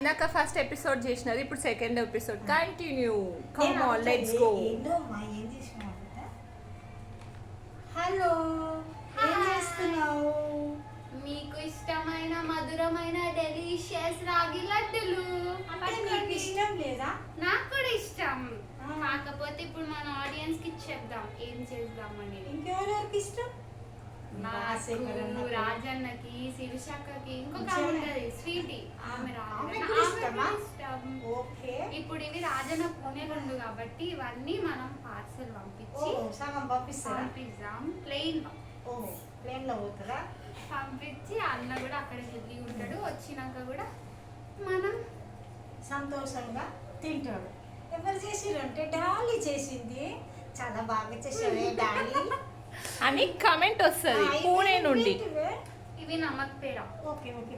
ఇందాక first episode చేసినారు, ఇప్పుడు second episode continue. Come on let's go. Hello, ఏం చేస్తున్నావు? మీకు ఇష్టమైన మధురమైన డెలిషియస్ రాగి లడ్డులు. నీకు ఇష్టం లేదా? నాకు కూడా ఇష్టం, కాకపోతే ఇప్పుడు మన ఆడియన్స్ కి చెప్దాం ఏం చేద్దాం అనేది. ఇంకెవరెవరికి ఇష్టం? నాకు, రాజన్నకి, శిరీషక్కకి, ఇంకొక ఉంటది స్వీటీ, ఆమె ఇష్టం. ఇప్పుడు ఇవి రాజన్న పూణేలు ఉండు కాబట్టి ఇవన్నీ మనం పార్సల్ పంపిద్దాం. ప్లెయిన్ లో పోతారా? పంపించి అన్న కూడా అక్కడ హెల్దీ ఉంటాడు, వచ్చినాక కూడా మనం సంతోషంగా తింటాడు. ఎవరు చేసిరంటే డాలీ చేసింది, చాలా బాగా చేసావే డాలీ అని కామెంట్ వస్తుంది పూణే నుండి. ఇవి నమక్ పేడ. Okay okay